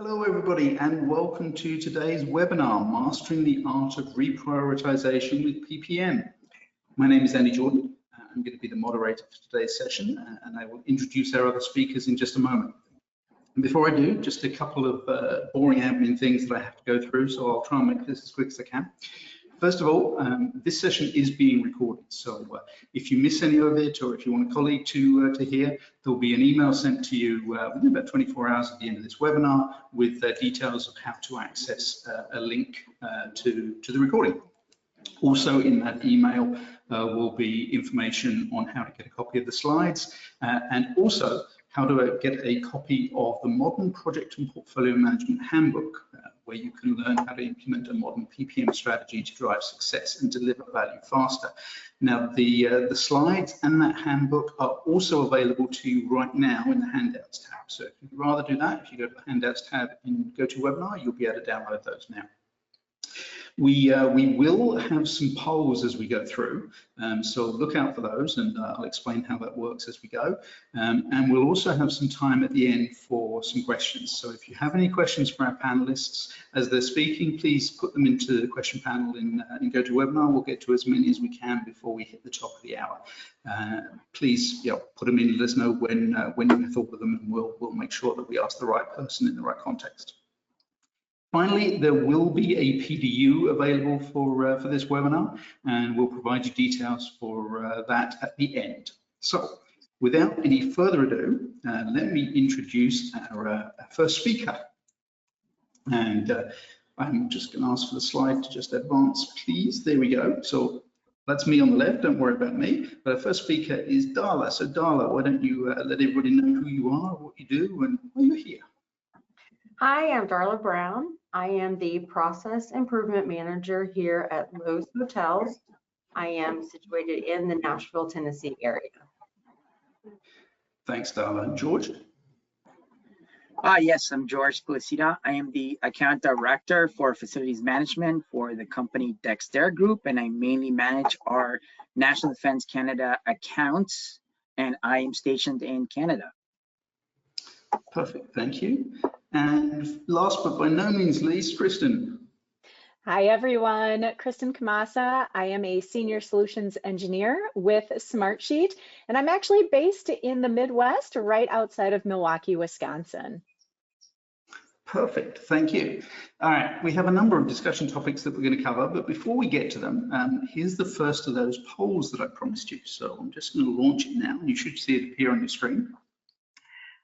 Hello everybody and welcome to today's webinar, Mastering the Art of Reprioritization with PPM. My name is Andy Jordan. I'm going to be the moderator for today's session and I will introduce our other speakers in just a moment. And before I do, just a couple of boring admin things that I have to go through, so I'll try and make this as quick as I can. First of all, this session is being recorded, so if you miss any of it or if you want a colleague to hear, there'll be an email sent to you within about 24 hours at the end of this webinar with details of how to access a link to the recording. Also in that email will be information on how to get a copy of the slides and also how to get a copy of the Modern Project and Portfolio Management Handbook, where you can learn how to implement a modern PPM strategy to drive success and deliver value faster. Now, the slides and that handbook are also available to you right now in the Handouts tab. So if you'd rather do that, if you go to the Handouts tab and go to Webinar, you'll be able to download those now. We will have some polls as we go through, so look out for those and I'll explain how that works as we go. And we'll also have some time at the end for some questions. So if you have any questions for our panelists as they're speaking, please put them into the question panel in GoToWebinar. We'll get to as many as we can before we hit the top of the hour. Please put them in, let us know when you thought of them, and we'll make sure that we ask the right person in the right context. Finally, there will be a PDU available for this webinar, and we'll provide you details for that at the end. So, without any further ado, let me introduce our first speaker. And I'm just going to ask for the slide to just advance, please. There we go. So that's me on the left. Don't worry about me. But our first speaker is Darla. So Darla, why don't you let everybody know who you are, what you do, and why you're here? Hi, I'm Darla Brown. I am the Process Improvement Manager here at Loews Hotels. I am situated in the Nashville, Tennessee area. Thanks, Darla. George? Yes, I'm George Placida. I am the Account Director for Facilities Management for the company Dexterra Group, and I mainly manage our National Defense Canada accounts, and I am stationed in Canada. Perfect, thank you. And last but by no means least, Kristen. Hi everyone, Kristen Kamasa. I am a Senior Solutions Engineer with Smartsheet, and I'm actually based in the Midwest, right outside of Milwaukee, Wisconsin. Perfect, thank you. All right, we have a number of discussion topics that we're going to cover, but before we get to them, here's the first of those polls that I promised you. So I'm just going to launch it now. You should see it appear on your screen.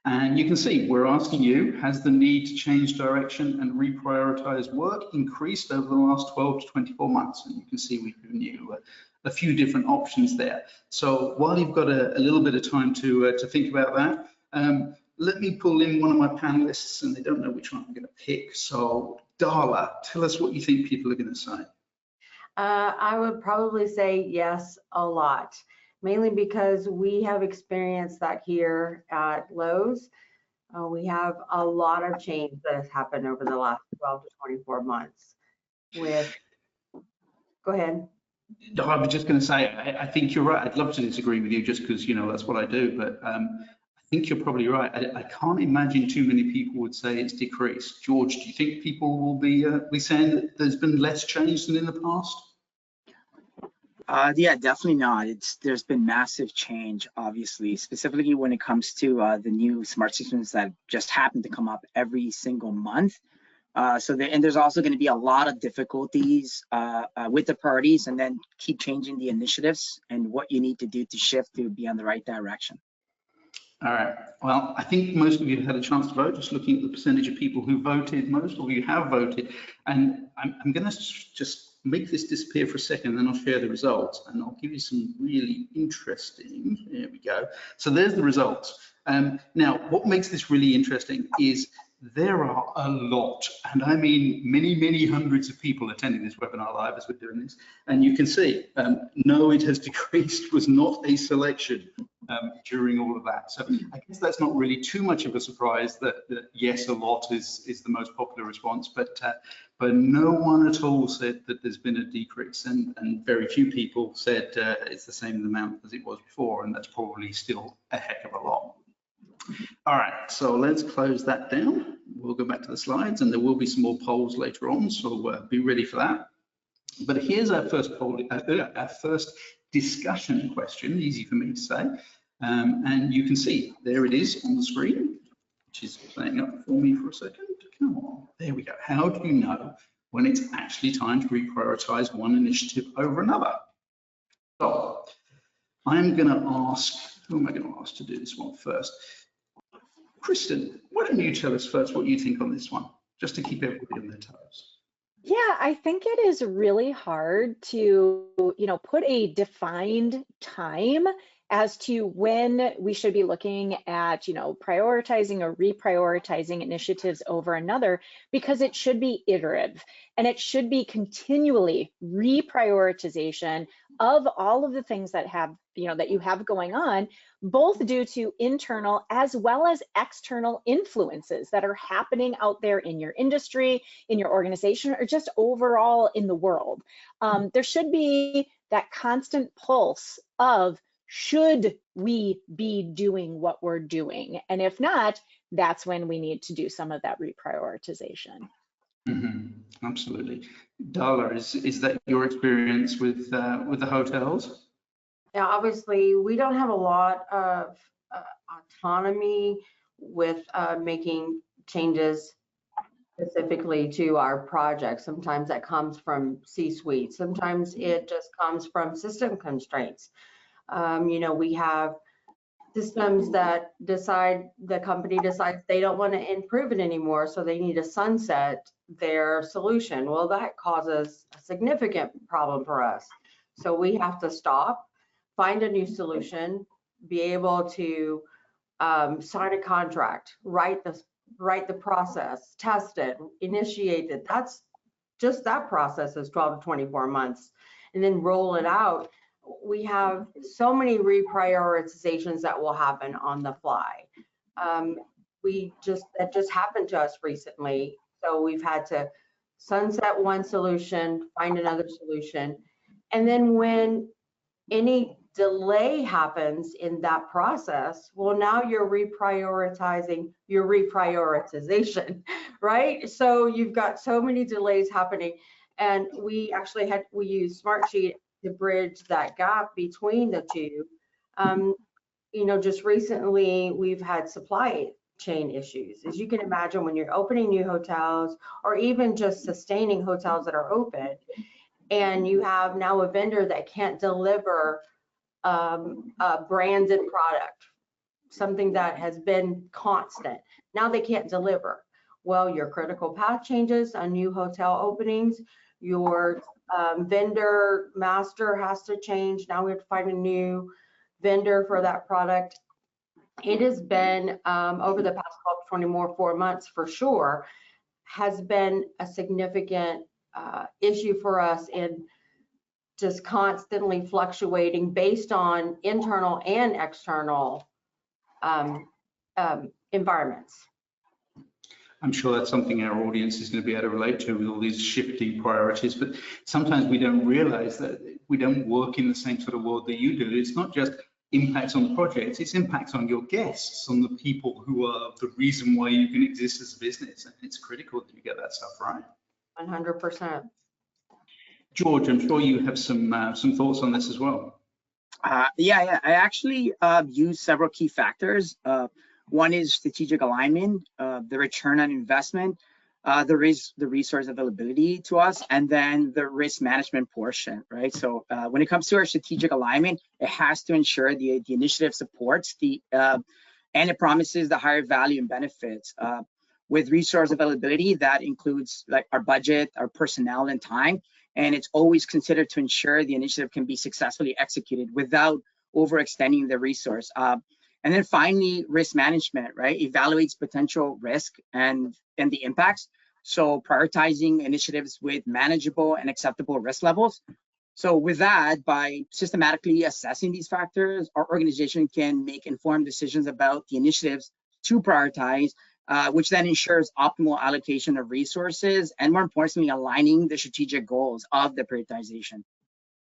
And you can see we're asking you, has the need to change direction and reprioritize work increased over the last 12 to 24 months? And you can see we've given you a few different options there. So while you've got a little bit of time to think about that, let me pull in one of my panelists, and they don't know which one I'm going to pick. So Darla, tell us what you think people are going to say. I would probably say yes, a lot. Mainly because we have experienced that here at Loews. We have a lot of change that has happened over the last 12 to 24 months. Go ahead. No, I was just going to say, I think you're right. I'd love to disagree with you just because, that's what I do. But I think you're probably right. I can't imagine too many people would say it's decreased. George, do you think people will be saying that there's been less change than in the past? Yeah, definitely not. There's been massive change, obviously, specifically when it comes to the new smart systems that just happen to come up every single month. And there's also going to be a lot of difficulties with the priorities, and then keep changing the initiatives and what you need to do to shift to be on the right direction. All right. Well, I think most of you have had a chance to vote, just looking at the percentage of people who voted. Most of you have voted. And I'm going to just make this disappear for a second, then I'll share the results. And I'll give you some really interesting, there we go. So there's the results. Now, what makes this really interesting is there are a lot, and I mean many, many hundreds of people attending this webinar live as we're doing this. And you can see, no, it has decreased was not a selection during all of that. So I guess that's not really too much of a surprise that yes, a lot is the most popular response, but no one at all said that there's been a decrease, and very few people said it's the same amount as it was before, and that's probably still a heck of a lot. All right, so let's close that down. we'll go back to the slides, and there will be some more polls later on, so be ready for that. But here's our first poll, our first discussion question, easy for me to say. And you can see, there it is on the screen, which is playing up for me for a second. Come on, there we go. How do you know when it's actually time to reprioritize one initiative over another? So I'm going to ask, who am I going to ask to do this one first? Kristen, why don't you tell us first what you think on this one, just to keep everybody on their toes? Yeah, I think it is really hard to, put a defined time as to when we should be looking at, prioritizing or reprioritizing initiatives over another, because it should be iterative and it should be continually reprioritization of all of the things that have, that you have going on, both due to internal as well as external influences that are happening out there in your industry, in your organization, or just overall in the world. There should be that constant pulse of, should we be doing what we're doing? And if not, that's when we need to do some of that reprioritization. Mm-hmm. Absolutely. Darla, is that your experience with the hotels? Yeah, obviously, we don't have a lot of autonomy with making changes specifically to our project. Sometimes that comes from C-suite. Sometimes it just comes from system constraints. We have systems that the company decides they don't want to improve it anymore, so they need to sunset their solution. Well, that causes a significant problem for us. So we have to stop, find a new solution, be able to sign a contract, write the process, test it, initiate it. That process is 12 to 24 months, and then roll it out. We have so many reprioritizations that will happen on the fly. That just happened to us recently. So we've had to sunset one solution, find another solution. And then when any delay happens in that process, well, now you're reprioritizing your reprioritization, right? So you've got so many delays happening. And we use Smartsheet to bridge that gap between the two. Just recently we've had supply chain issues. As you can imagine, when you're opening new hotels or even just sustaining hotels that are open, and you have now a vendor that can't deliver a branded product, something that has been constant. Now they can't deliver. Well, your critical path changes on new hotel openings, your vendor master has to change. Now we have to find a new vendor for that product. It has been over the past 12 to 24 months for sure, has been a significant issue for us in just constantly fluctuating based on internal and external environments. I'm sure that's something our audience is going to be able to relate to with all these shifting priorities, but sometimes we don't realize that we don't work in the same sort of world that you do. It's not just impacts on the projects, it's impacts on your guests, on the people who are the reason why you can exist as a business. And it's critical that you get that stuff right. 100%. George, I'm sure you have some thoughts on this as well. Yeah, I actually use several key factors. One is strategic alignment, the return on investment, the resource availability to us, and then the risk management portion, right? So when it comes to our strategic alignment, it has to ensure the initiative supports and it promises the higher value and benefits. With resource availability, that includes like our budget, our personnel, and time, and it's always considered to ensure the initiative can be successfully executed without overextending the resource. And then finally, risk management, right? Evaluates potential risk and the impacts. So prioritizing initiatives with manageable and acceptable risk levels. So with that, by systematically assessing these factors, our organization can make informed decisions about the initiatives to prioritize, which then ensures optimal allocation of resources and, more importantly, aligning the strategic goals of the prioritization.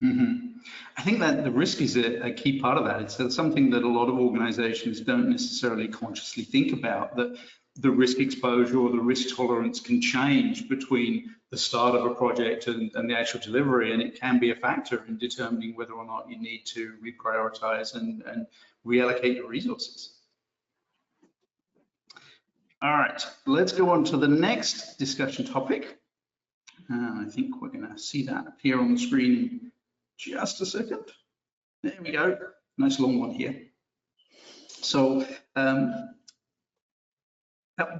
Mm-hmm. I think that the risk is a key part of that. It's something that a lot of organizations don't necessarily consciously think about, that the risk exposure or the risk tolerance can change between the start of a project and the actual delivery, and it can be a factor in determining whether or not you need to reprioritize and reallocate your resources. All right, let's go on to the next discussion topic. I think we're going to see that appear on the screen in just a second. There we go. Nice long one here. So at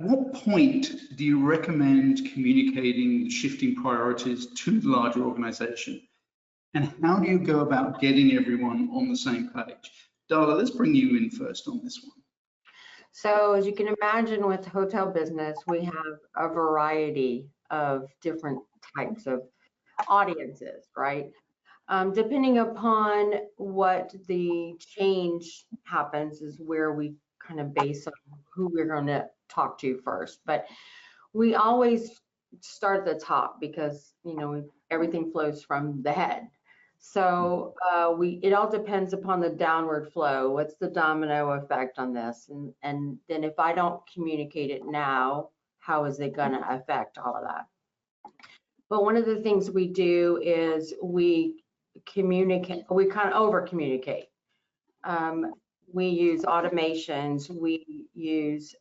what point do you recommend communicating the shifting priorities to the larger organization? And how do you go about getting everyone on the same page? Darla, let's bring you in first on this one. So as you can imagine with hotel business, we have a variety of different types of audiences, right? Depending upon what the change happens is where we kind of base on who we're going to talk to first. But we always start at the top because, you know, everything flows from the head. So it all depends upon the downward flow. What's the domino effect on this? And then if I don't communicate it now, how is it going to affect all of that? But one of the things we do is we communicate, we kind of over communicate. We use automations, we use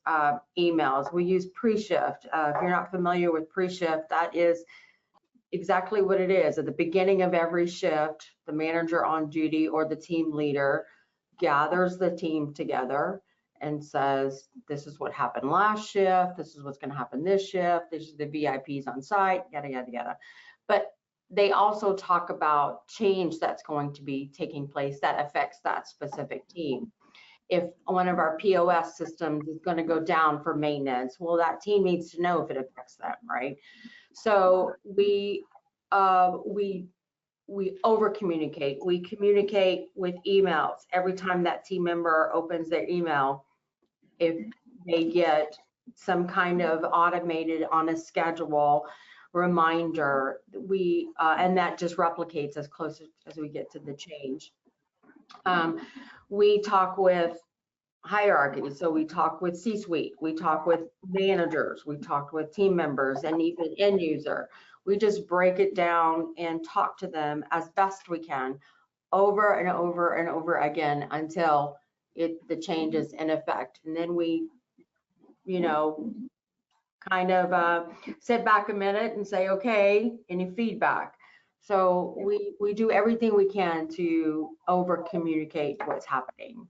emails, we use pre-shift. If you're not familiar with pre-shift, that is exactly what it is. At the beginning of every shift, the manager on duty or the team leader gathers the team together and says, this is what happened last shift, this is what's going to happen this shift, this is the VIPs on site, yada, yada, yada. But they also talk about change that's going to be taking place that affects that specific team. If one of our POS systems is going to go down for maintenance, well, that team needs to know if it affects them, right? So we over communicate. We communicate with emails. Every time that team member opens their email, if they get some kind of automated on a schedule reminder, and that just replicates as close as we get to the change. We talk with hierarchy, so we talk with C-suite, we talk with managers, we talk with team members, and even end user. We just break it down and talk to them as best we can over and over and over again until the change is in effect. And then we, you know, kind of sit back a minute and say, okay, any feedback? So we do everything we can to over communicate what's happening.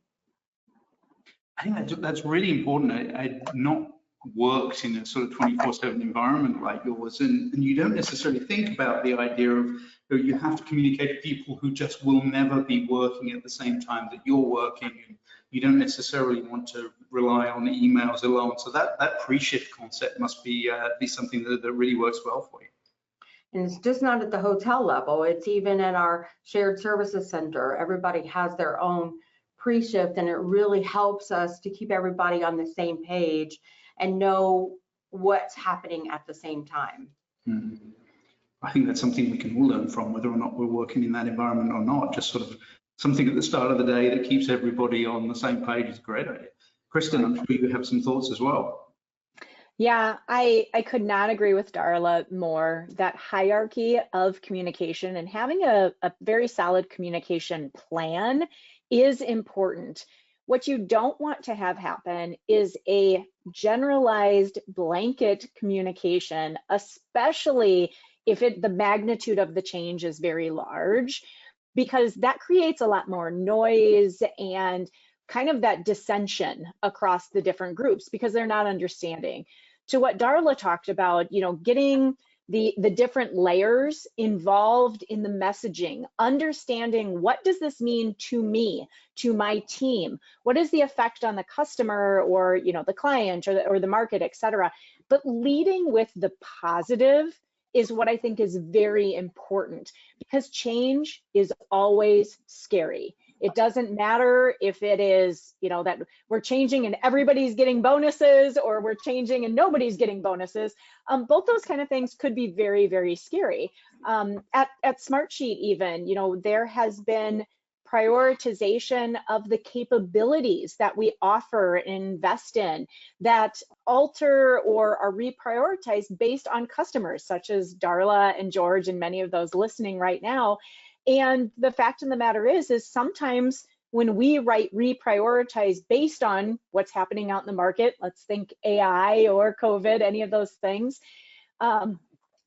I think that's really important. I'd not worked in a sort of 24/7 environment like yours, and you don't necessarily think about the idea of you have to communicate to people who just will never be working at the same time that you're working, and you don't necessarily want to rely on emails alone. So that pre-shift concept must be something that really works well for you. And it's just not at the hotel level, it's even at our shared services center. Everybody has their own pre-shift, and it really helps us to keep everybody on the same page and know what's happening at the same time. I think that's something we can all learn from, whether or not we're working in that environment or not. Just sort of something at the start of the day that keeps everybody on the same page is a great idea. Kristen, I'm sure you have some thoughts as well. Yeah, I could not agree with Darla more. That hierarchy of communication and having a very solid communication plan is important. What you don't want to have happen is a generalized blanket communication, especially if the magnitude of the change is very large, because that creates a lot more noise and kind of that dissension across the different groups because they're not understanding. To what Darla talked about, you know, getting the different layers involved in the messaging, understanding what does this mean to me, to my team, what is the effect on the customer or, you know, the client or the market, et cetera. But leading with the positive is what I think is very important, because change is always scary. It doesn't matter if it is, you know, that we're changing and everybody's getting bonuses, or we're changing and nobody's getting bonuses. Both those kind of things could be very, very scary. At Smartsheet even, you know, there has been prioritization of the capabilities that we offer and invest in that alter or are reprioritized based on customers such as Darla and George and many of those listening right now. And the fact of the matter is sometimes when we reprioritize based on what's happening out in the market, let's think AI or COVID, any of those things,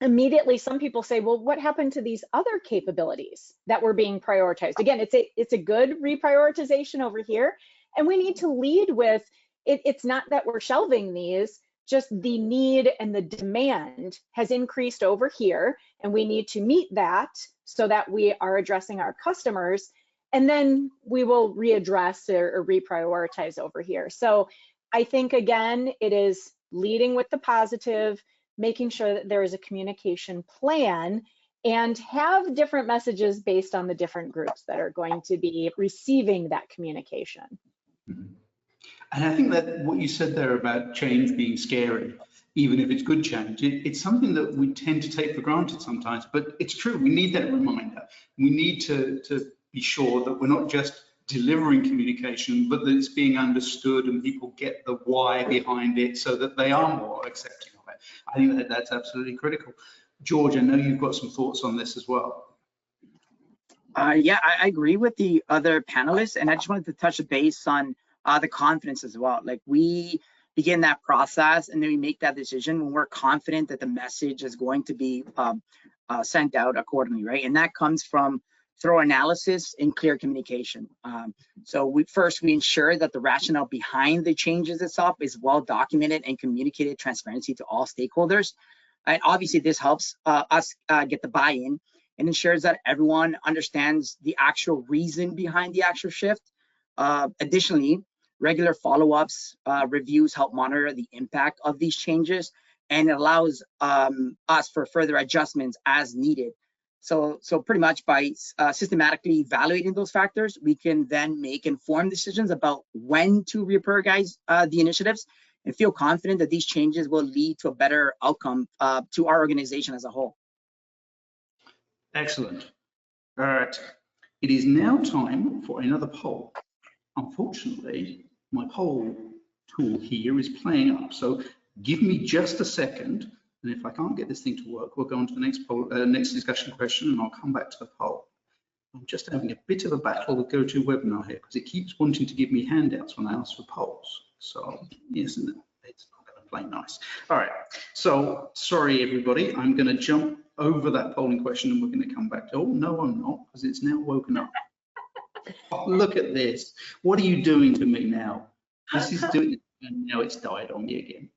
immediately some people say, well, what happened to these other capabilities that were being prioritized? Again, it's a good reprioritization over here, and we need to lead with it's not that we're shelving these, just the need and the demand has increased over here, and we need to meet that so that we are addressing our customers, and then we will readdress or reprioritize over here. So I think, again, it is leading with the positive, making sure that there is a communication plan, and have different messages based on the different groups that are going to be receiving that communication. Mm-hmm. And I think that what you said there about change being scary, even if it's good change, it's something that we tend to take for granted sometimes, but it's true. We need that reminder. We need to be sure that we're not just delivering communication, but that it's being understood and people get the why behind it so that they are more accepting of it. I think that that's absolutely critical. George, I know you've got some thoughts on this as well. Yeah, I agree with the other panelists, and I just wanted to touch base on the confidence as well. Like, we begin that process and then we make that decision when we're confident that the message is going to be sent out accordingly, right? And that comes from thorough analysis and clear communication. So we ensure that the rationale behind the changes itself is well documented and communicated transparency to all stakeholders. And obviously this helps us get the buy-in and ensures that everyone understands the actual reason behind the actual shift. Additionally, regular follow-ups, reviews help monitor the impact of these changes, and it allows us for further adjustments as needed. So pretty much by systematically evaluating those factors, we can then make informed decisions about when to reprioritize the initiatives and feel confident that these changes will lead to a better outcome to our organization as a whole. Excellent. All right. It is now time for another poll. Unfortunately, my poll tool here is playing up. So give me just a second. And if I can't get this thing to work, we'll go on to the next poll, next discussion question, and I'll come back to the poll. I'm just having a bit of a battle with GoToWebinar here because it keeps wanting to give me handouts when I ask for polls. So yes, it's not going to play nice. All right. So sorry, everybody. I'm going to jump over that polling question and we're going to come back to. Oh no, I'm not, because it's now woken up. Oh, look at this. What are you doing to me now? This is doing it, and now it's died on me again.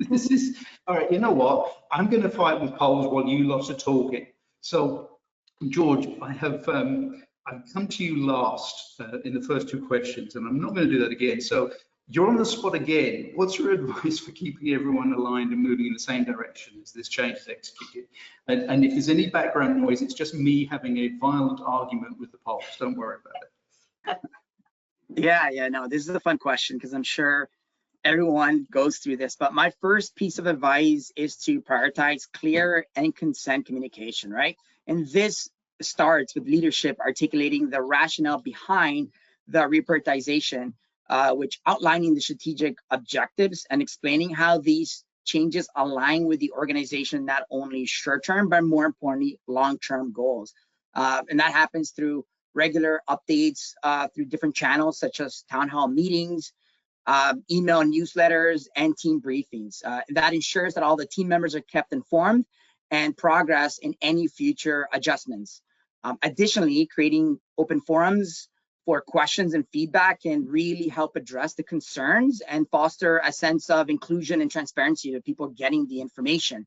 This is all right. You know what? I'm going to fight with polls while you lots are talking. So, George, I've come to you last in the first two questions, and I'm not going to do that again. So, you're on the spot again. What's your advice for keeping everyone aligned and moving in the same direction as this change is executed? And if there's any background noise, it's just me having a violent argument with the polls. Don't worry about it. Yeah, no, this is a fun question because I'm sure everyone goes through this, but my first piece of advice is to prioritize clear and consent communication, right? And this starts with leadership articulating the rationale behind the reprioritization, which outlining the strategic objectives and explaining how these changes align with the organization, not only short-term, but more importantly, long-term goals. And that happens through regular updates through different channels, such as town hall meetings, email newsletters, and team briefings. That ensures that all the team members are kept informed and progress in any future adjustments. Additionally, creating open forums for questions and feedback can really help address the concerns and foster a sense of inclusion and transparency to people getting the information.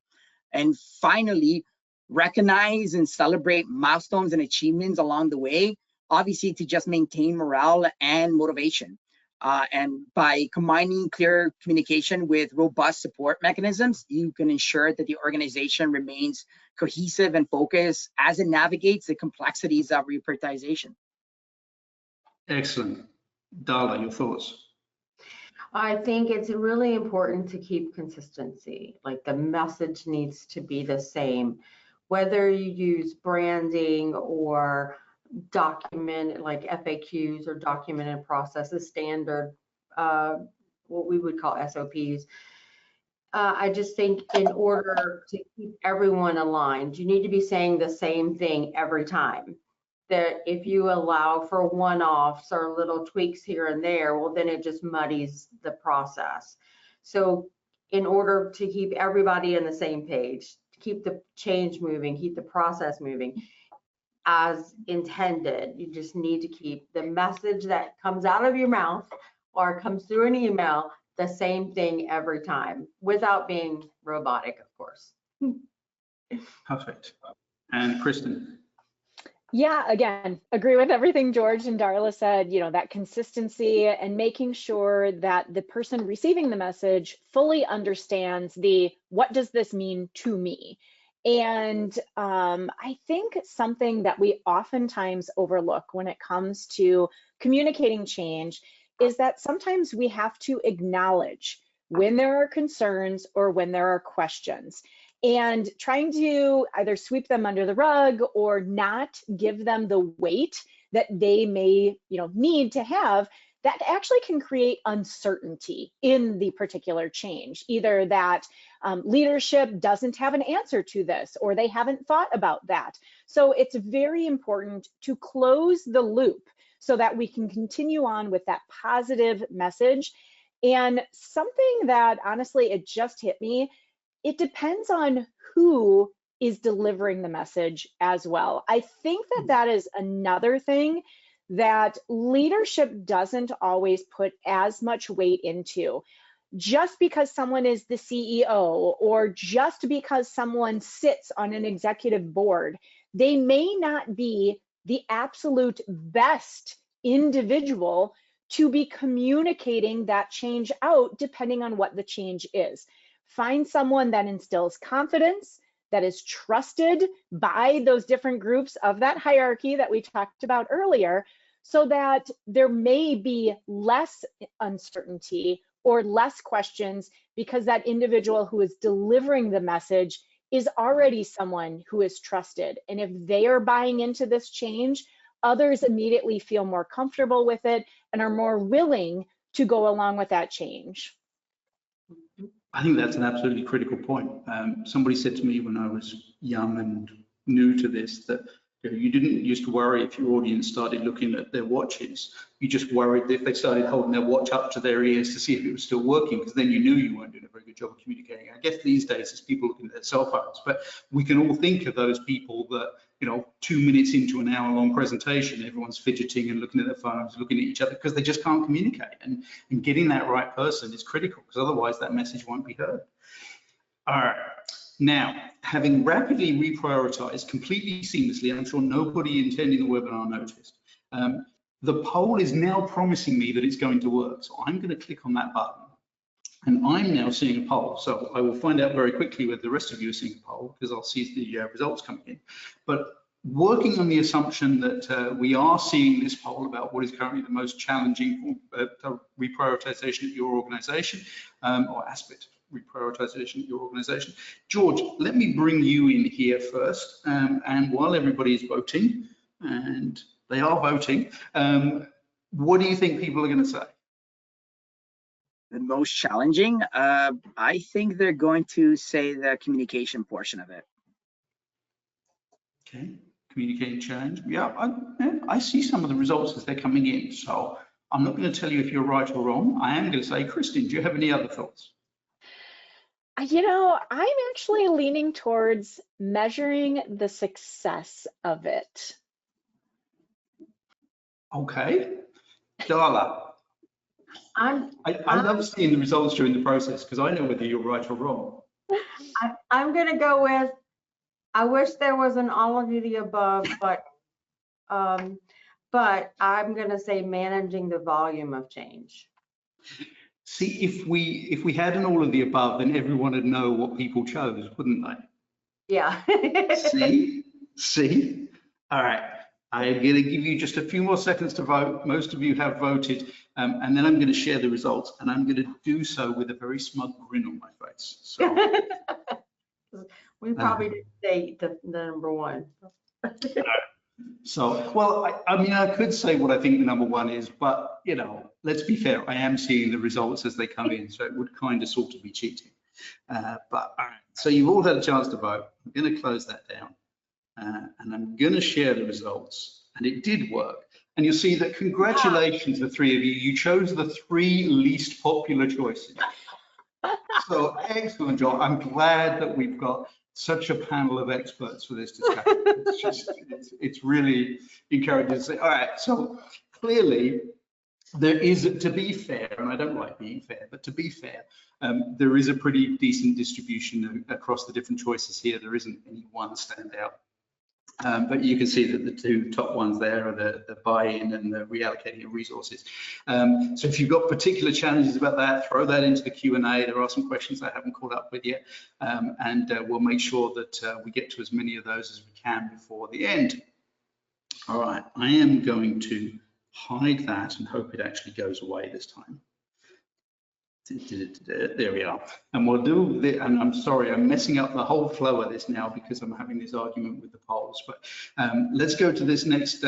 And finally, recognize and celebrate milestones and achievements along the way, obviously to just maintain morale and motivation. And by combining clear communication with robust support mechanisms, you can ensure that the organization remains cohesive and focused as it navigates the complexities of reprioritization. Excellent. Darla, your thoughts? I think it's really important to keep consistency. Like, the message needs to be the same, whether you use branding or document like FAQs or documented processes, standard, what we would call SOPs. I just think in order to keep everyone aligned, you need to be saying the same thing every time. That if you allow for one-offs or little tweaks here and there, well, then it just muddies the process. So in order to keep everybody on the same page, to keep the change moving, keep the process moving as intended, you just need to keep the message that comes out of your mouth or comes through an email the same thing every time without being robotic, of course. Perfect. And Kristen? Yeah, again, agree with everything George and Darla said, that consistency and making sure that the person receiving the message fully understands what does this mean to me? And I think something that we oftentimes overlook when it comes to communicating change is that sometimes we have to acknowledge when there are concerns or when there are questions. And trying to either sweep them under the rug or not give them the weight that they may, need to have, that actually can create uncertainty in the particular change. Either that leadership doesn't have an answer to this, or they haven't thought about that. So it's very important to close the loop so that we can continue on with that positive message. And something that honestly, it just hit me, it depends on who is delivering the message as well. I think that is another thing that leadership doesn't always put as much weight into. Just because someone is the CEO or just because someone sits on an executive board, they may not be the absolute best individual to be communicating that change out, depending on what the change is. Find someone that instills confidence, that is trusted by those different groups of that hierarchy that we talked about earlier, so that there may be less uncertainty or less questions because that individual who is delivering the message is already someone who is trusted. And if they are buying into this change, others immediately feel more comfortable with it and are more willing to go along with that change. I think that's an absolutely critical point. Somebody said to me when I was young and new to this that you didn't used to worry if your audience started looking at their watches. You just worried if they started holding their watch up to their ears to see if it was still working, because then you knew you weren't doing a very good job of communicating. I guess these days it's people looking at their cell phones, but we can all think of those people that, 2 minutes into an hour-long presentation, everyone's fidgeting and looking at their phones, looking at each other because they just can't communicate. And getting that right person is critical, because otherwise that message won't be heard. All right. Now, having rapidly reprioritized completely seamlessly, I'm sure nobody attending the webinar noticed, the poll is now promising me that it's going to work. So I'm going to click on that button, and I'm now seeing a poll. So I will find out very quickly whether the rest of you are seeing a poll, because I'll see the results coming in. But working on the assumption that we are seeing this poll about what is currently the most challenging reprioritization at your organization, or aspect reprioritization at your organization. George, let me bring you in here first. And while everybody is voting, and they are voting, what do you think people are going to say? The most challenging, I think they're going to say the communication portion of it. Okay, communicating challenge. Yeah, I see some of the results as they're coming in. So I'm not going to tell you if you're right or wrong. I am going to say, Kristen, do you have any other thoughts? I'm actually leaning towards measuring the success of it. Okay, Darla. I love seeing the results during the process, because I know whether you're right or wrong. I'm going to go with, I wish there was an all of the above, but I'm going to say managing the volume of change. See, if we had an all of the above, then everyone would know what people chose, wouldn't they? Yeah. See? All right. I'm going to give you just a few more seconds to vote. Most of you have voted, and then I'm going to share the results, and I'm going to do so with a very smug grin on my face. So we probably didn't say the number one. So, well, I mean, I could say what I think the number one is, but, you know, let's be fair, I am seeing the results as they come in, so it would kind of sort of be cheating. But all right, so you've all had a chance to vote. I'm going to close that down, and I'm going to share the results, and it did work. And you'll see that congratulations, the three of you. You chose the three least popular choices. So excellent job. I'm glad that we've got such a panel of experts for this discussion. It's really encouraging to say, all right, so clearly there is, to be fair, and I don't like being fair, but to be fair, there is a pretty decent distribution across the different choices here. There isn't any one standout. But you can see that the two top ones there are the buy-in and the reallocating of resources. So if you've got particular challenges about that, throw that into the Q&A. There are some questions I haven't caught up with yet, and we'll make sure that we get to as many of those as we can before the end. All right, I am going to hide that and hope it actually goes away this time. There we are. And we'll do the, and I'm sorry, I'm messing up the whole flow of this now because I'm having this argument with the polls, but let's go to this next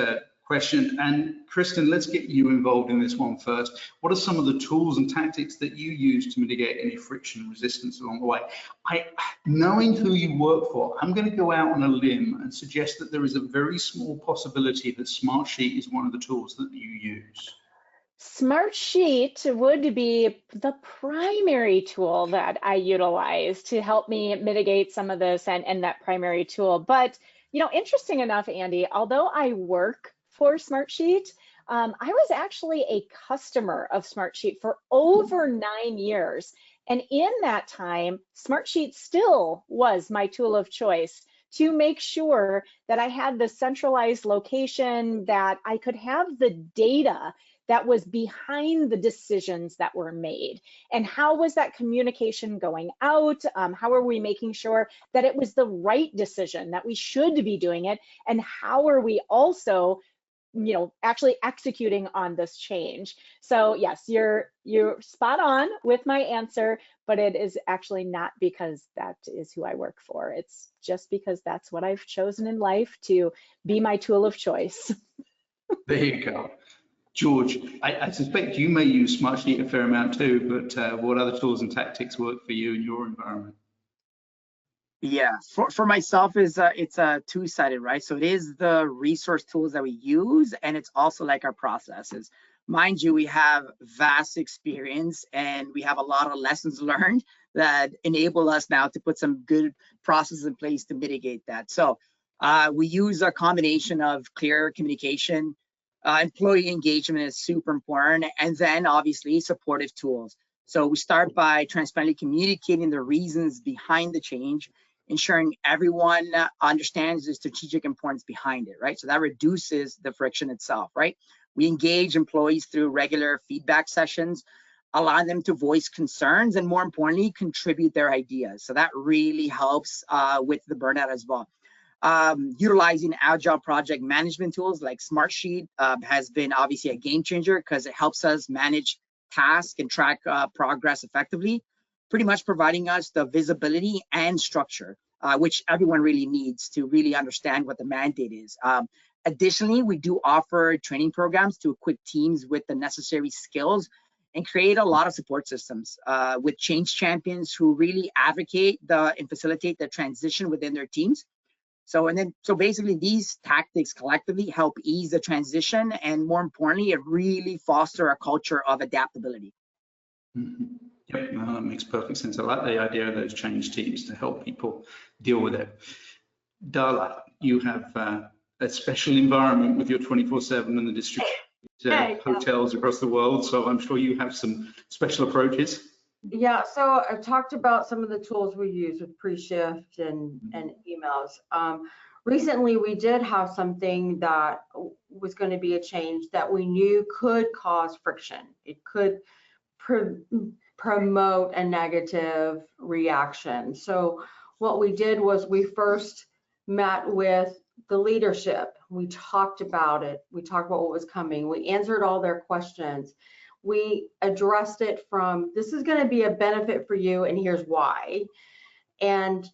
question. And Kristen, let's get you involved in this one first. What are some of the tools and tactics that you use to mitigate any friction and resistance along the way? Knowing who you work for, I'm going to go out on a limb and suggest that there is a very small possibility that Smartsheet is one of the tools that you use. Smartsheet would be the primary tool that I utilize to help me mitigate some of this and that primary tool. But, you know, interesting enough, Andy, although I work for Smartsheet, I was actually a customer of Smartsheet for over 9 years. And in that time, Smartsheet still was my tool of choice to make sure that I had the centralized location, that I could have the data that was behind the decisions that were made. And how was that communication going out? How are we making sure that it was the right decision, that we should be doing it? And how are we also, you know, actually executing on this change? So yes, you're spot on with my answer, but it is actually not because that is who I work for. It's just because that's what I've chosen in life to be my tool of choice. There you go. George, I suspect you may use Smartsheet a fair amount too, but what other tools and tactics work for you in your environment? Yeah, for myself, it's a two-sided, right? So it is the resource tools that we use, and it's also like our processes. Mind you, we have vast experience and we have a lot of lessons learned that enable us now to put some good processes in place to mitigate that. So we use a combination of clear communication, employee engagement is super important, and then obviously supportive tools. So we start by transparently communicating the reasons behind the change, ensuring everyone understands the strategic importance behind it, right? So that reduces the friction itself, right? We engage employees through regular feedback sessions, allowing them to voice concerns, and more importantly, contribute their ideas. So that really helps with the burnout as well. Utilizing agile project management tools like Smartsheet has been obviously a game changer because it helps us manage tasks and track progress effectively, pretty much providing us the visibility and structure, which everyone really needs to really understand what the mandate is. Additionally, we do offer training programs to equip teams with the necessary skills and create a lot of support systems with change champions who really advocate and facilitate the transition within their teams. So basically these tactics collectively help ease the transition, and more importantly, it really foster a culture of adaptability. Mm-hmm. Yep, no, that makes perfect sense. I like the idea of those change teams to help people deal with it. Darla, you have a special environment with your 24/7 and the district hotels across the world, so I'm sure you have some special approaches. Yeah, so I talked about some of the tools we use with pre-shift and emails. Recently, we did have something that was going to be a change that we knew could cause friction. It could promote a negative reaction. So what we did was we first met with the leadership. We talked about it. We talked about what was coming. We answered all their questions. We addressed it from, this is going to be a benefit for you and here's why. And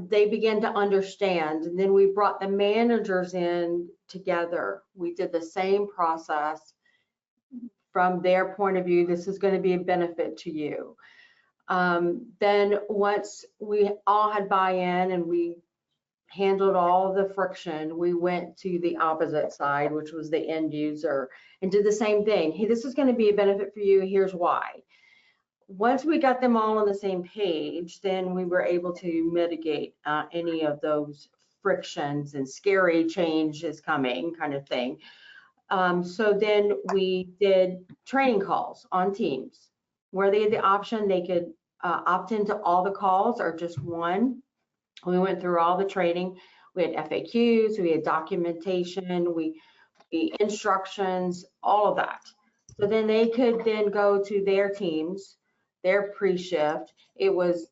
they began to understand. And then we brought the managers in together. We did the same process from their point of view. This is going to be a benefit to you. Then once we all had buy-in and we handled all the friction, we went to the opposite side, which was the end user, and did the same thing. Hey, this is going to be a benefit for you. Here's why. Once we got them all on the same page, then we were able to mitigate any of those frictions and scary change is coming kind of thing. So then we did training calls on Teams where they had the option, they could opt into all the calls or just one. We went through all the training. We had FAQs, we had documentation, the instructions, all of that. So then they could then go to their teams, their pre-shift. It was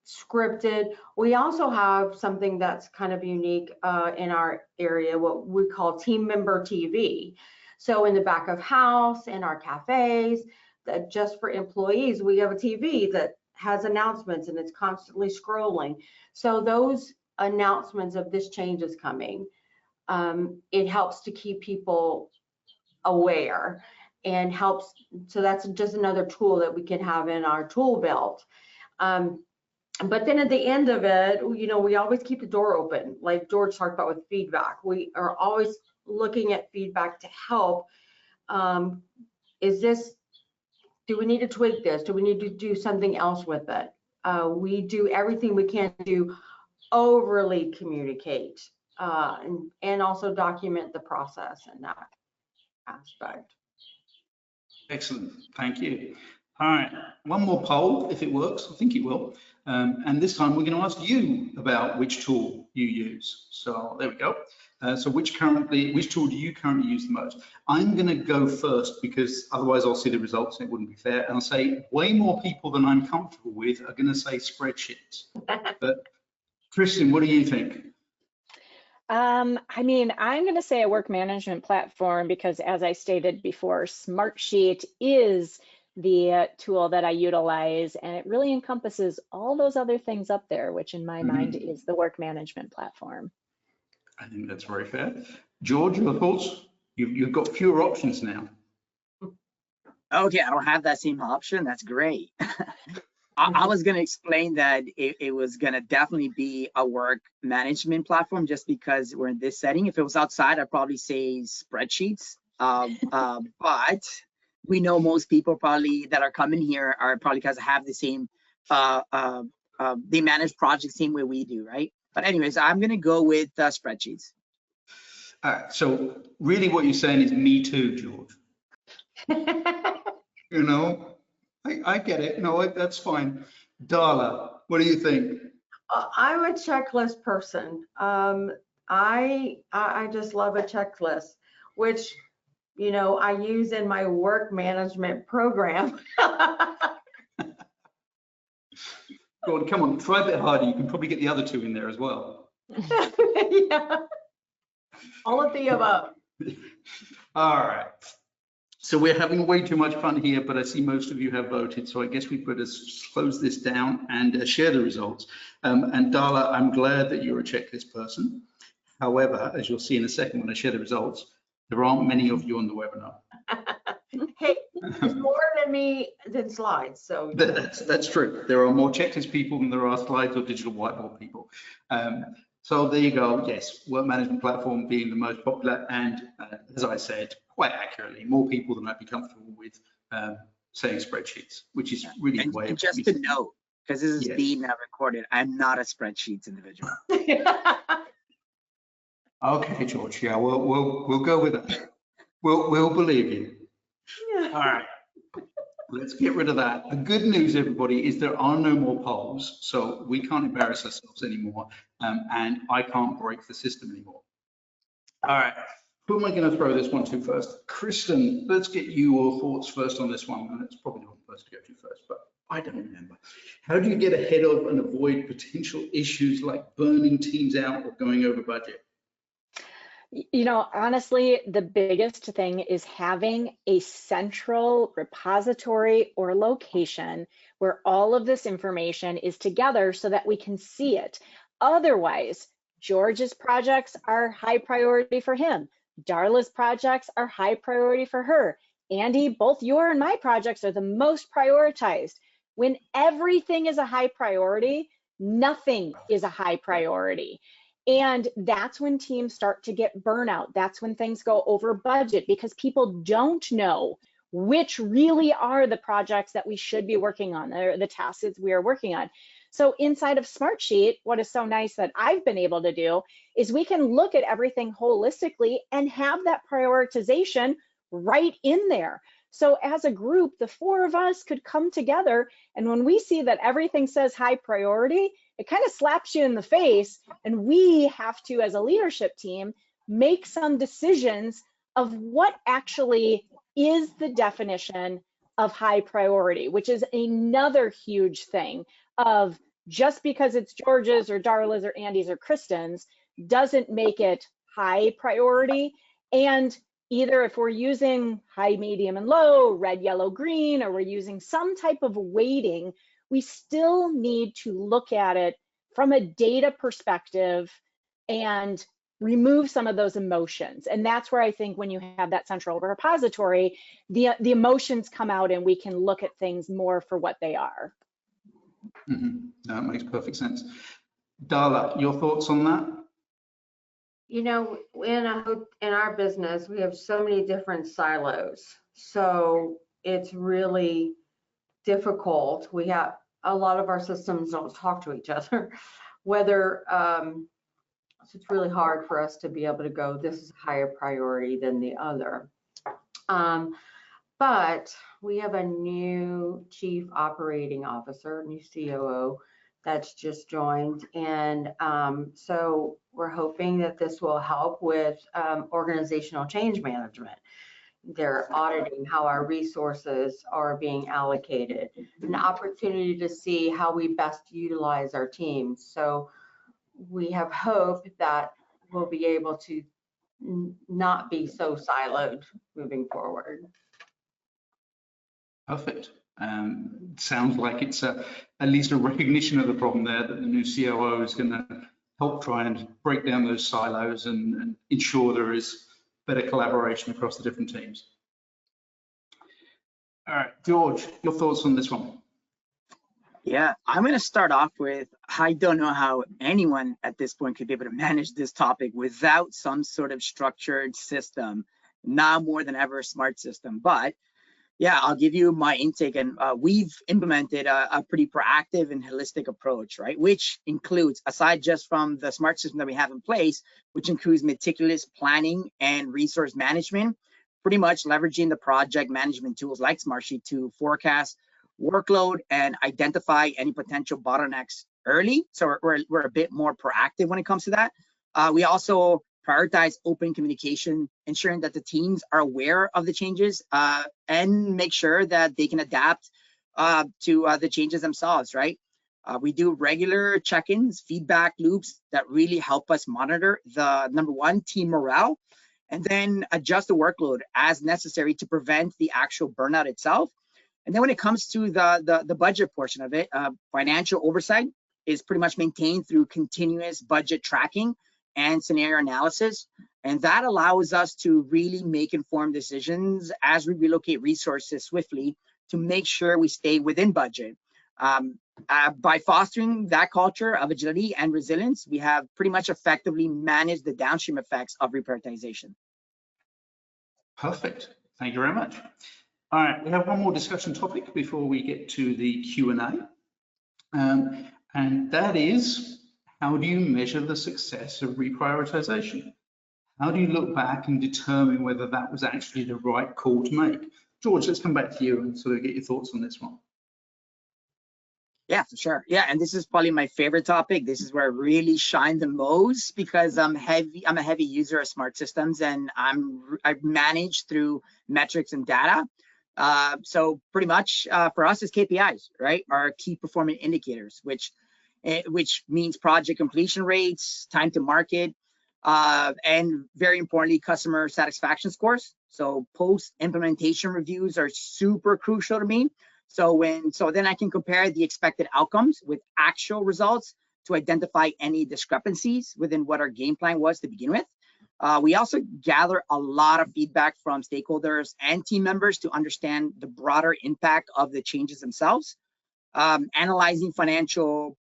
scripted. We also have something that's kind of unique in our area, what we call team member TV. So in the back of house, in our cafes, that just for employees, we have a TV that has announcements and it's constantly scrolling. So those announcements of this change is coming, it helps to keep people aware and helps. So that's just another tool that we can have in our tool belt. But then at the end of it, you know, we always keep the door open, like George talked about with feedback. We are always looking at feedback to help. Do we need to tweak this? Do we need to do something else with it? We do everything we can to overly communicate and also document the process in that aspect. Excellent, thank you. All right, one more poll, if it works. I think it will. And this time we're going to ask you about which tool you use. So there we go. So which tool do you currently use the most? I'm going to go first because otherwise I'll see the results and it wouldn't be fair. And I'll say way more people than I'm comfortable with are going to say spreadsheets. But Kristen, what do you think? I mean, I'm going to say a work management platform because, as I stated before, Smartsheet is the tool that I utilize, and it really encompasses all those other things up there, which in my mind is the work management platform. I think that's very fair. George, your thoughts? You've got fewer options now. Okay, I don't have that same option. That's great. I was going to explain that it was going to definitely be a work management platform just because we're in this setting. If it was outside, I'd probably say spreadsheets. But we know most people probably that are coming here are probably because they have the same, they manage projects the same way we do, right? But anyways, I'm going to go with spreadsheets. All right, so really what you're saying is me too, George. You know? I get it. No, that's fine. Darla, what do you think? I'm a checklist person. I just love a checklist, which, you know, I use in my work management program. Go on, come on, try a bit harder. You can probably get the other two in there as well. Yeah. All of the above. All right. So we're having way too much fun here, but I see most of you have voted. So I guess we better close this down and share the results. And Darla, I'm glad that you're a checklist person. However, as you'll see in a second when I share the results, there aren't many of you on the webinar. Hey, there's more than slides. So that's true. There are more checklist people than there are slides or digital whiteboard people. So there you go. Yes, work management platform being the most popular, and as I said, quite accurately, more people than I'd be comfortable with saying spreadsheets, which is really the way. And just to note, because this is being recorded, I'm not a spreadsheets individual. Okay, George. Yeah, we'll go with that. We'll believe you. Yeah. All right. Let's get rid of that. The good news, everybody, is there are no more polls, so we can't embarrass ourselves anymore, and I can't break the system anymore. All right, who am I going to throw this one to first? Kristen, let's get your thoughts first on this one. That's probably not the first to go to first, but I don't remember. How do you get ahead of and avoid potential issues like burning teams out or going over budget? You know, honestly, the biggest thing is having a central repository or location where all of this information is together so that we can see it. Otherwise, George's projects are high priority for him. Darla's projects are high priority for her. Andy, both your and my projects are the most prioritized. When everything is a high priority, nothing is a high priority. And that's when teams start to get burnout. That's when things go over budget because people don't know which really are the projects that we should be working on, or the tasks that we are working on. So inside of Smartsheet, what is so nice that I've been able to do is we can look at everything holistically and have that prioritization right in there. So as a group, the four of us could come together, and when we see that everything says high priority, it kind of slaps you in the face, and we have to, as a leadership team, make some decisions of what actually is the definition of high priority, which is another huge thing of just because it's George's or Darla's or Andy's or Kristen's doesn't make it high priority. And either if we're using high, medium, and low, red, yellow, green, or we're using some type of weighting, we still need to look at it from a data perspective and remove some of those emotions. And that's where I think when you have that central repository, the emotions come out and we can look at things more for what they are. That makes perfect sense. Darla, your thoughts on that? You know, in our business, we have so many different silos. So it's really difficult. We have a lot of our systems don't talk to each other, whether so it's really hard for us to be able to go, this is a higher priority than the other. But we have a new chief operating officer, new COO that's just joined. And so we're hoping that this will help with organizational change management. They're auditing how our resources are being allocated, an opportunity to see how we best utilize our teams. So we have hope that we'll be able to not be so siloed moving forward. Perfect. Sounds like it's at least a recognition of the problem there, that the new COO is going to help try and break down those silos and ensure there is better collaboration across the different teams. All right, George, your thoughts on this one? Yeah, I'm going to start off with, I don't know how anyone at this point could be able to manage this topic without some sort of structured system, now more than ever a smart system. But yeah, I'll give you my intake, and we've implemented a pretty proactive and holistic approach, right? Which includes, aside just from the smart system that we have in place, which includes meticulous planning and resource management, pretty much leveraging the project management tools like Smartsheet to forecast workload and identify any potential bottlenecks early. So we're a bit more proactive when it comes to that. We also prioritize open communication, ensuring that the teams are aware of the changes and make sure that they can adapt to the changes themselves, right? We do regular check-ins, feedback loops that really help us monitor the number one, team morale, and then adjust the workload as necessary to prevent the actual burnout itself. And then when it comes to the budget portion of it, financial oversight is pretty much maintained through continuous budget tracking and scenario analysis. And that allows us to really make informed decisions as we relocate resources swiftly to make sure we stay within budget. By fostering that culture of agility and resilience, we have pretty much effectively managed the downstream effects of reprioritization. Perfect. Thank you very much. All right, we have one more discussion topic before we get to the Q&A. And that is, how do you measure the success of reprioritization? How do you look back and determine whether that was actually the right call to make? George, let's come back to you and sort of get your thoughts on this one. Yeah, for sure. Yeah, and this is probably my favorite topic. This is where I really shine the most because I'm a heavy user of smart systems, and I've managed through metrics and data. So pretty much for us, it's KPIs, right? Our key performance indicators, which means project completion rates, time to market, and very importantly, customer satisfaction scores. So post-implementation reviews are super crucial to me. So then I can compare the expected outcomes with actual results to identify any discrepancies within what our game plan was to begin with. We also gather a lot of feedback from stakeholders and team members to understand the broader impact of the changes themselves. Analyzing financial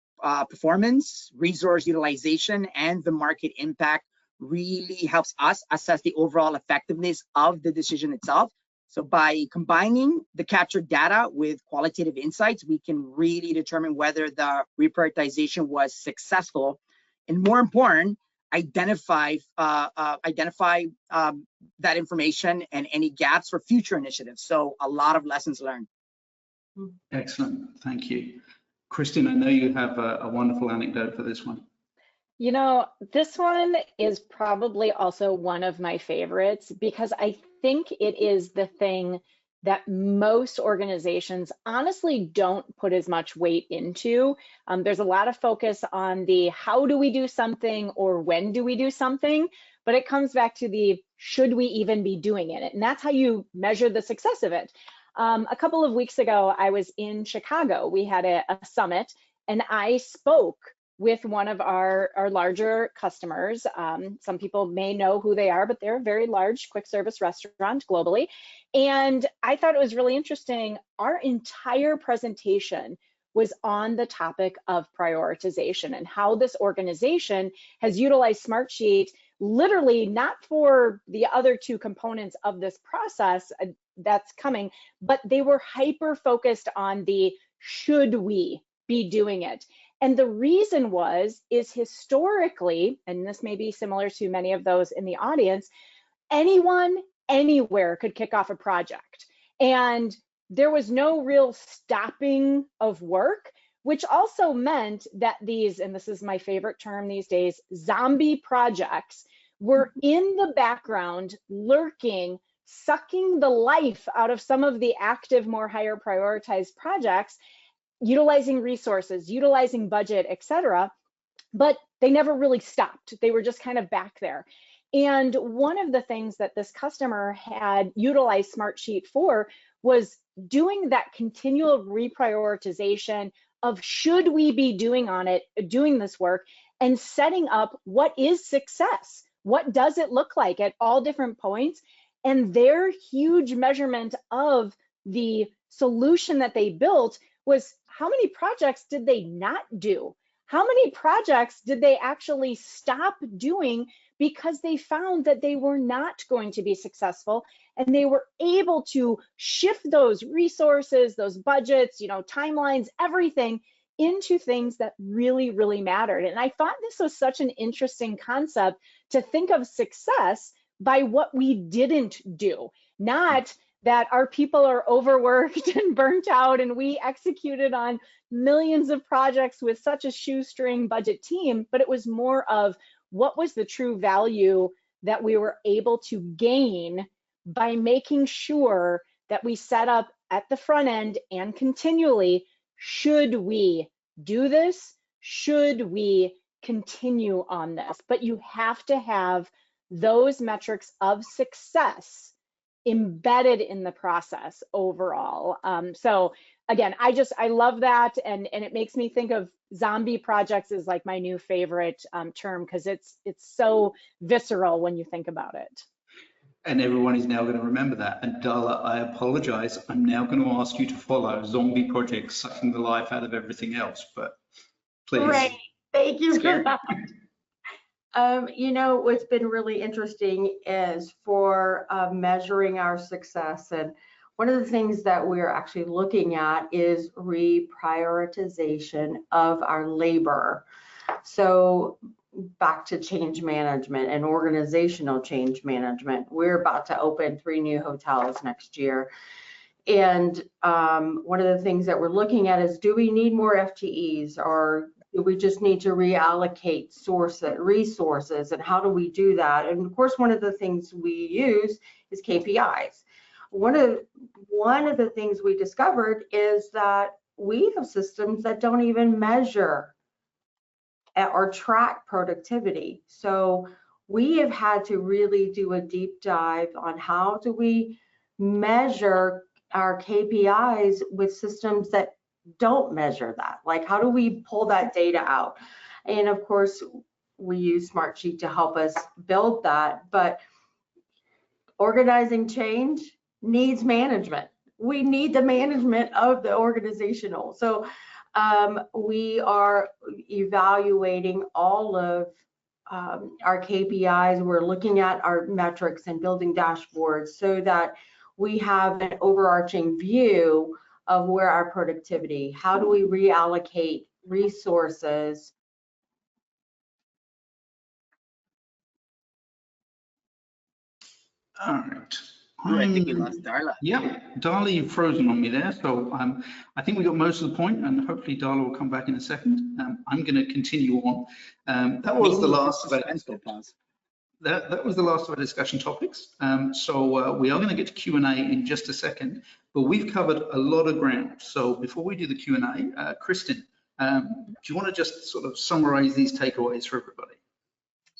performance, resource utilization, and the market impact really helps us assess the overall effectiveness of the decision itself. So by combining the captured data with qualitative insights, we can really determine whether the reprioritization was successful, and more important, identify that information and any gaps for future initiatives. So a lot of lessons learned. Excellent, thank you. Christine, I know you have a wonderful anecdote for this one. You know, this one is probably also one of my favorites because I think it is the thing that most organizations honestly don't put as much weight into. There's a lot of focus on the how do we do something or when do we do something, but it comes back to the should we even be doing it? And that's how you measure the success of it. A couple of weeks ago, I was in Chicago. We had a summit and I spoke with one of our larger customers. Some people may know who they are, but they're a very large quick service restaurant globally. And I thought it was really interesting. Our entire presentation was on the topic of prioritization and how this organization has utilized Smartsheet literally not for the other two components of this process that's coming, but they were hyper focused on the should we be doing it. And the reason is historically, and this may be similar to many of those in the audience, anyone, anywhere could kick off a project. And there was no real stopping of work, which also meant that these, and this is my favorite term these days, zombie projects were in the background, lurking, sucking the life out of some of the active, more higher prioritized projects, utilizing resources, utilizing budget, etc. But they never really stopped. They were just kind of back there. And one of the things that this customer had utilized Smartsheet for was doing that continual reprioritization of should we be doing this work, and setting up what is success? What does it look like at all different points? And their huge measurement of the solution that they built was how many projects did they not do? How many projects did they actually stop doing because they found that they were not going to be successful, and they were able to shift those resources, those budgets, timelines, everything into things that really, really mattered. And I thought this was such an interesting concept to think of success by what we didn't do, not that our people are overworked and burnt out and we executed on millions of projects with such a shoestring budget team, but it was more of what was the true value that we were able to gain by making sure that we set up at the front end and continually, should we do this? Should we continue on this? But you have to have those metrics of success embedded in the process overall. So again, I love that, and it makes me think of zombie projects as like my new favorite term, because it's so visceral when you think about it. And everyone is now going to remember that. And Darla, I apologize. I'm now going to ask you to follow zombie projects sucking the life out of everything else, but please. Great, thank you for that. What's been really interesting is for measuring our success. And one of the things that we're actually looking at is reprioritization of our labor. So back to change management and organizational change management. We're about to open 3 new hotels next year. And one of the things that we're looking at is, do we need more FTEs, or do we just need to reallocate resources, and how do we do that? And of course, one of the things we use is KPIs. One of the things we discovered is that we have systems that don't even measure or track productivity. So we have had to really do a deep dive on how do we measure our KPIs with systems that don't measure that? Like, how do we pull that data out? And of course, we use Smartsheet to help us build that, but organizing change needs management. We need the management of the organizational. So we are evaluating all of our KPIs. We're looking at our metrics and building dashboards so that we have an overarching view of where our productivity, how do we reallocate resources. All right. Ooh, I think we lost Darla. Yeah, Darla, you've frozen on me there. So I think we got most of the point, and hopefully Darla will come back in a second. I'm going to continue on. That was the last of our that was the last of our discussion topics. So we are going to get to Q&A in just a second, but we've covered a lot of ground. So before we do the Q&A, Kristen, do you want to just sort of summarize these takeaways for everybody?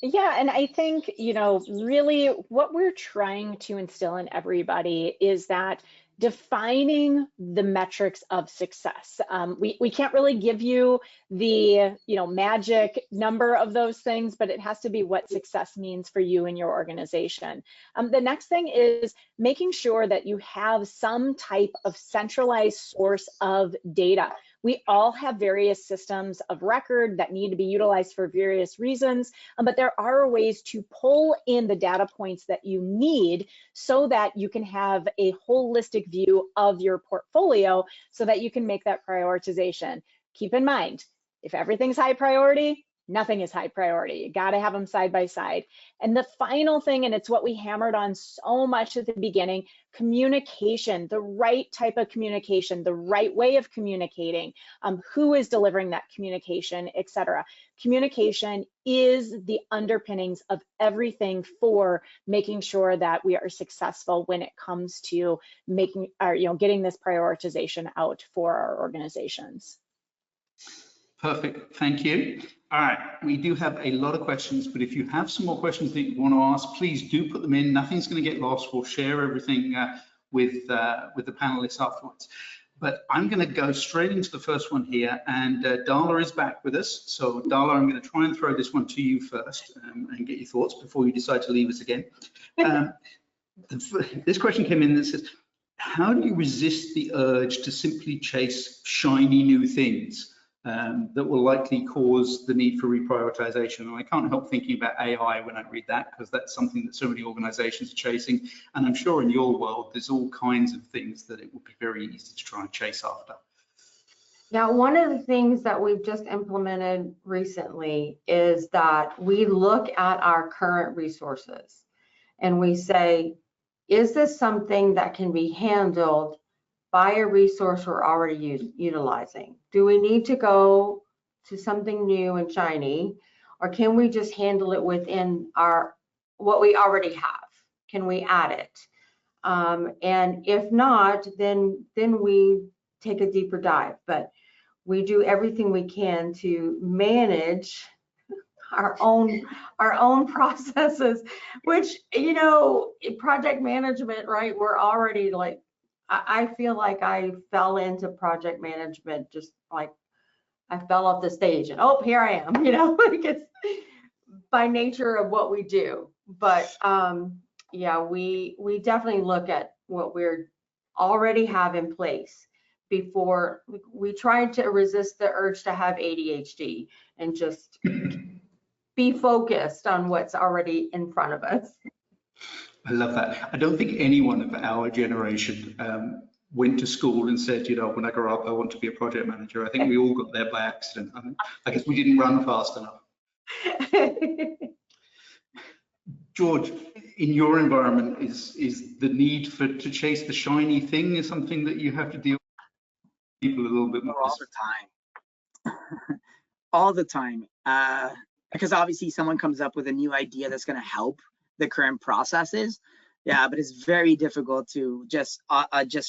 Yeah, and I think, you know, really what we're trying to instill in everybody is that defining the metrics of success. We can't really give you the, you know, magic number of those things, but it has to be what success means for you and your organization. The next thing is making sure that you have some type of centralized source of data. We all have various systems of record that need to be utilized for various reasons, but there are ways to pull in the data points that you need so that you can have a holistic view of your portfolio so that you can make that prioritization. Keep in mind, if everything's high priority, nothing is high priority. You got to have them side by side. And the final thing, and it's what we hammered on so much at the beginning, communication, the right type of communication, the right way of communicating, who is delivering that communication, etc. Communication is the underpinnings of everything for making sure that we are successful when it comes to making, or, you know, getting this prioritization out for our organizations. Perfect, thank you. All right, we do have a lot of questions, but if you have some more questions that you want to ask, please do put them in. Nothing's going to get lost. We'll share everything with the panelists afterwards. But I'm going to go straight into the first one here, and Darla is back with us. So Darla, I'm going to try and throw this one to you first and get your thoughts before you decide to leave us again. This question came in that says, how do you resist the urge to simply chase shiny new things that will likely cause the need for reprioritization? And I can't help thinking about AI when I read that, because that's something that so many organizations are chasing. And I'm sure in your world, there's all kinds of things that it would be very easy to try and chase after. Now, one of the things that we've just implemented recently is that we look at our current resources and we say, is this something that can be handled by a resource we're already utilizing? Do we need to go to something new and shiny, or can we just handle it within what we already have? Can we add it? And if not, then we take a deeper dive. But we do everything we can to manage our own processes, which, you know, project management, right? We're already like, I feel like I fell into project management, just like I fell off the stage and oh, here I am, you know, like it's by nature of what we do. But yeah, we definitely look at what we're already have in place before we try to resist the urge to have ADHD and just be focused on what's already in front of us. I love that. I don't think anyone of our generation went to school and said, you know, when I grow up, I want to be a project manager. I think we all got there by accident. I guess we didn't run fast enough. George, in your environment, is the need to chase the shiny thing is something that you have to deal with people a little bit more? All the time. All the time. Because obviously someone comes up with a new idea that's going to help the current processes. Yeah, but it's very difficult to just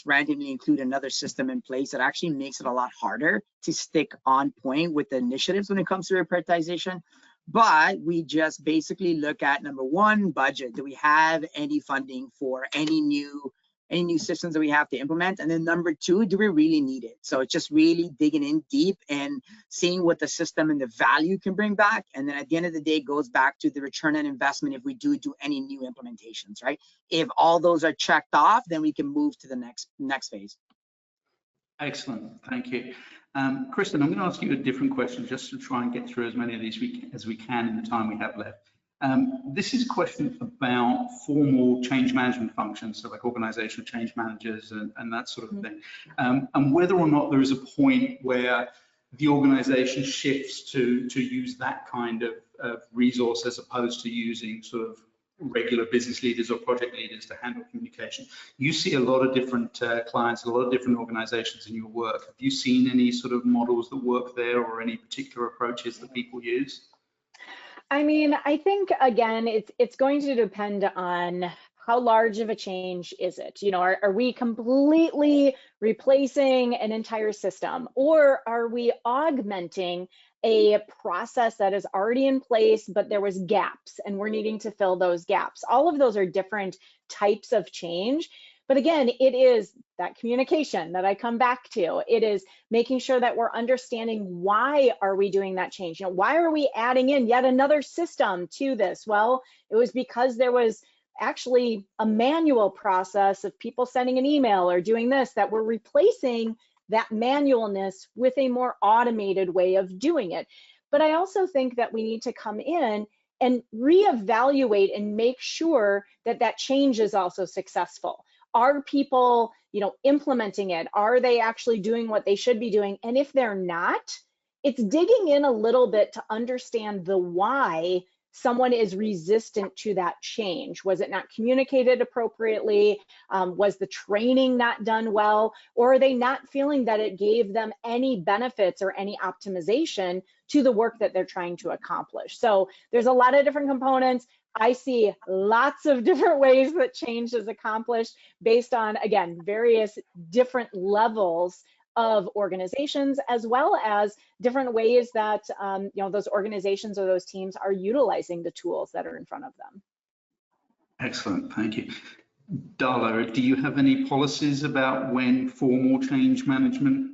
randomly include another system in place. That actually makes it a lot harder to stick on point with the initiatives when it comes to reprioritization. But we just basically look at, number one, budget. Do we have any funding for any new any new systems that we have to implement? And then number two, do we really need it? So it's just really digging in deep and seeing what the system and the value can bring back. And then at the end of the day, it goes back to the return on investment if we do any new implementations, right? If all those are checked off, then we can move to the next phase. Excellent, thank you. Kristen, I'm going to ask you a different question just to try and get through as many of these as we can in the time we have left. This is a question about formal change management functions, so like organizational change managers and that sort of thing, and whether or not there is a point where the organization shifts to use that kind of resource as opposed to using sort of regular business leaders or project leaders to handle communication. You see a lot of different clients, a lot of different organizations in your work. Have you seen any sort of models that work there or any particular approaches that people use? I mean, I think, again, it's going to depend on how large of a change is it? You know, are we completely replacing an entire system, or are we augmenting a process that is already in place, but there was gaps and we're needing to fill those gaps? All of those are different types of change. But again, it is that communication that I come back to. It is making sure that we're understanding why are we doing that change? You know, why are we adding in yet another system to this? Well, it was because there was actually a manual process of people sending an email or doing this, that we're replacing that manualness with a more automated way of doing it. But I also think that we need to come in and reevaluate and make sure that that change is also successful. Are people, you know, implementing it? Are they actually doing what they should be doing? And if they're not, it's digging in a little bit to understand the why someone is resistant to that change. Was it not communicated appropriately? Was the training not done well? Or are they not feeling that it gave them any benefits or any optimization to the work that they're trying to accomplish? So there's a lot of different components. I see lots of different ways that change is accomplished based on, again, various different levels of organizations, as well as different ways that you know, those organizations or those teams are utilizing the tools that are in front of them. Excellent, thank you. Darla, do you have any policies about when formal change management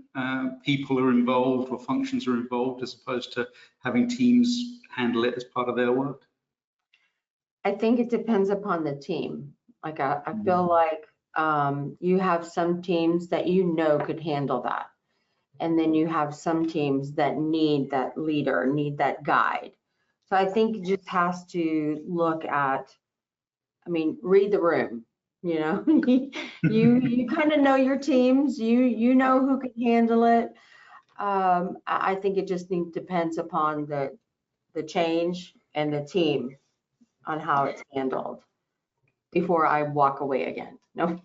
people are involved or functions are involved, as opposed to having teams handle it as part of their work? I think it depends upon the team. Like I feel like you have some teams that you know could handle that. And then you have some teams that need that leader, need that guide. So I think it just has to look at, I mean, read the room, you know, you kind of know your teams, you know who can handle it. I think it just depends upon the change and the team on how it's handled before I walk away again. No.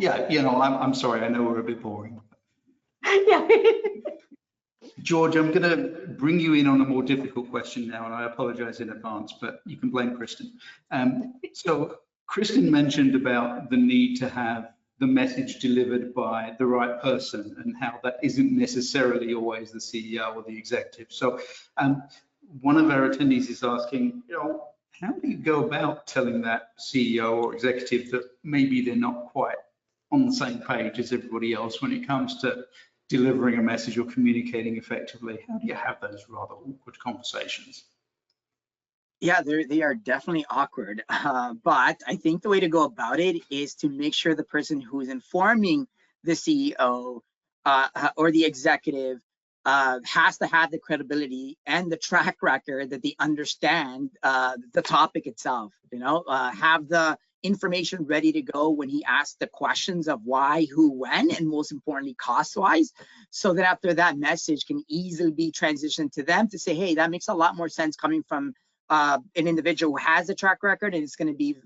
Yeah, you know, I'm sorry, I know we're a bit boring. Yeah. George, I'm going to bring you in on a more difficult question now, and I apologize in advance, but you can blame Kristen. So Kristen mentioned about the need to have the message delivered by the right person and how that isn't necessarily always the CEO or the executive. So one of our attendees is asking, you know, how do you go about telling that CEO or executive that maybe they're not quite on the same page as everybody else when it comes to delivering a message or communicating effectively? How do you have those rather awkward conversations? Yeah, they are definitely awkward, but I think the way to go about it is to make sure the person who is informing the CEO or the executive has to have the credibility and the track record that they understand the topic itself. You know, have the information ready to go when he asks the questions of why, who, when, and most importantly, cost-wise, so that after that message can easily be transitioned to them to say, hey, that makes a lot more sense coming from an individual who has a track record, and it's going to be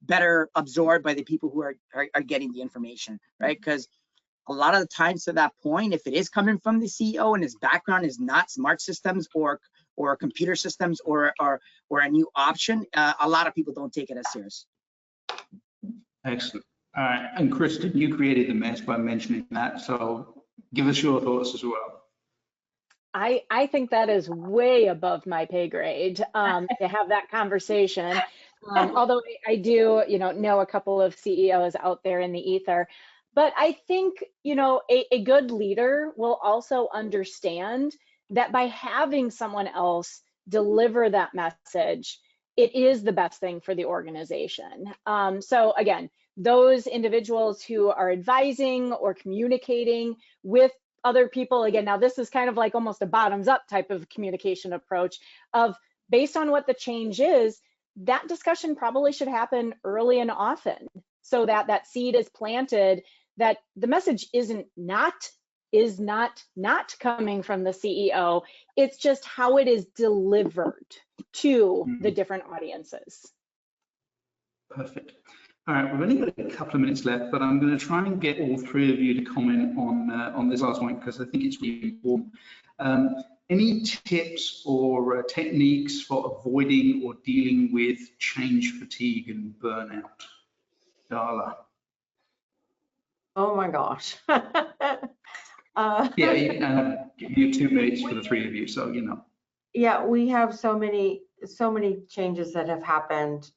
better absorbed by the people who are getting the information, right? Because a lot of the times to that point, if it is coming from the CEO and his background is not smart systems or computer systems or a new option, a lot of people don't take it as serious. Excellent. All right, and Kristen, you created the mess by mentioning that, so give us your thoughts as well. I think that is way above my pay grade to have that conversation. Although I do, know a couple of CEOs out there in the ether. But I think, a good leader will also understand that by having someone else deliver that message, it is the best thing for the organization. So again, those individuals who are advising or communicating with other people, again, now this is kind of like almost a bottoms up type of communication approach of based on what the change is, that discussion probably should happen early and often so that that seed is planted, that the message is not coming from the CEO. It's just how it is delivered to the different audiences. Perfect. All right, we've only got a couple of minutes left, but I'm going to try and get all three of you to comment on this last point because I think it's really important. Any tips or techniques for avoiding or dealing with change fatigue and burnout? Darla. Oh my gosh. Yeah, give you 2 minutes for the three of you, so Yeah, we have so many changes that have happened.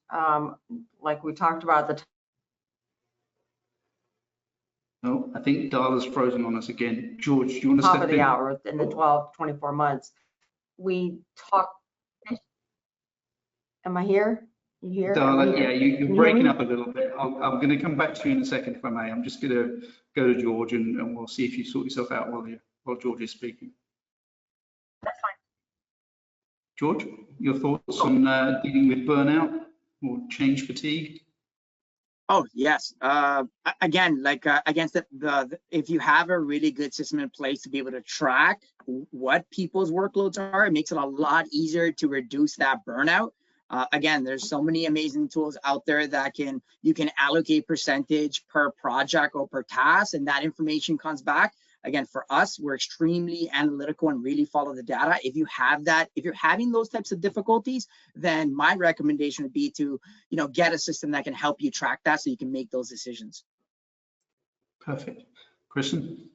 Like we talked about Oh, I think Darla's frozen on us again. George, do you want to top step of the in? hour in the 12, 24 months. We talk. Am I here? You here? Darla, yeah, you're breaking me? up a little bit. I'm going to come back to you in a second, if I may. I'm just going to go to George and we'll see if you sort yourself out while George is speaking. That's fine. George, your thoughts on dealing with burnout or change fatigue? Oh, yes. Again, like against if you have a really good system in place to be able to track what people's workloads are, it makes it a lot easier to reduce that burnout. Again, there's so many amazing tools out there that you can allocate percentage per project or per task, and that information comes back. Again, for us, we're extremely analytical and really follow the data. If you have that, if you're having those types of difficulties, then my recommendation would be to, get a system that can help you track that so you can make those decisions. Perfect. Kristen?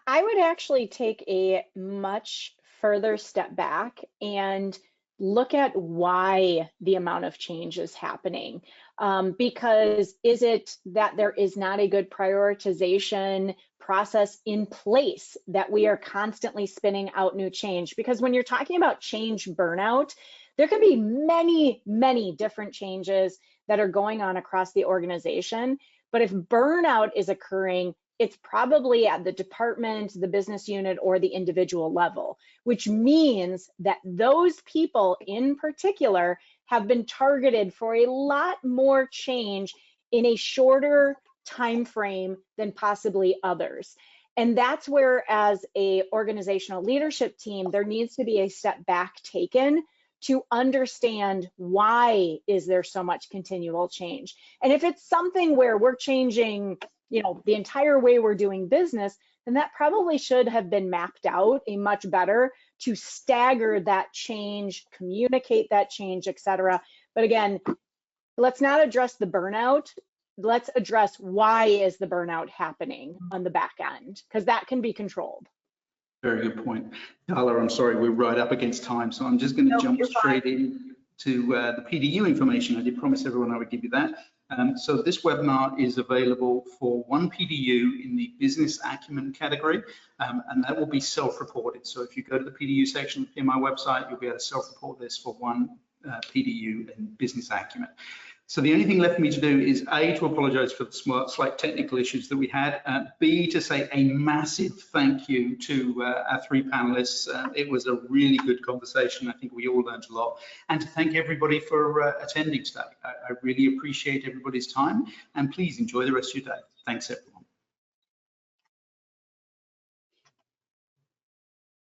I would actually take a much further step back and look at why the amount of change is happening. Because is it that there is not a good prioritization process in place, that we are constantly spinning out new change? Because when you're talking about change burnout, there can be many, many different changes that are going on across the organization. But if burnout is occurring, it's probably at the department, the business unit, or the individual level, which means that those people in particular have been targeted for a lot more change in a shorter time frame than possibly others. And that's where, as a organizational leadership team, there needs to be a step back taken to understand why is there so much continual change. And if it's something where we're changing, the entire way we're doing business, then that probably should have been mapped out much better to stagger that change, communicate that change, etc. But again, let's not address the burnout. Let's address why is the burnout happening on the back end, because that can be controlled. Very good point. Darla, I'm sorry, we're right up against time, so I'm just going to jump straight in to the PDU information. I did promise everyone I would give you that. So this webinar is available for one PDU in the business acumen category, and that will be self-reported. So if you go to the PDU section in my website, you'll be able to self-report this for one PDU in business acumen. So the only thing left for me to do is A, to apologize for the slight technical issues that we had, B, to say a massive thank you to our three panelists. It was a really good conversation. I think we all learned a lot. And to thank everybody for attending today. I really appreciate everybody's time, and please enjoy the rest of your day. Thanks, everyone.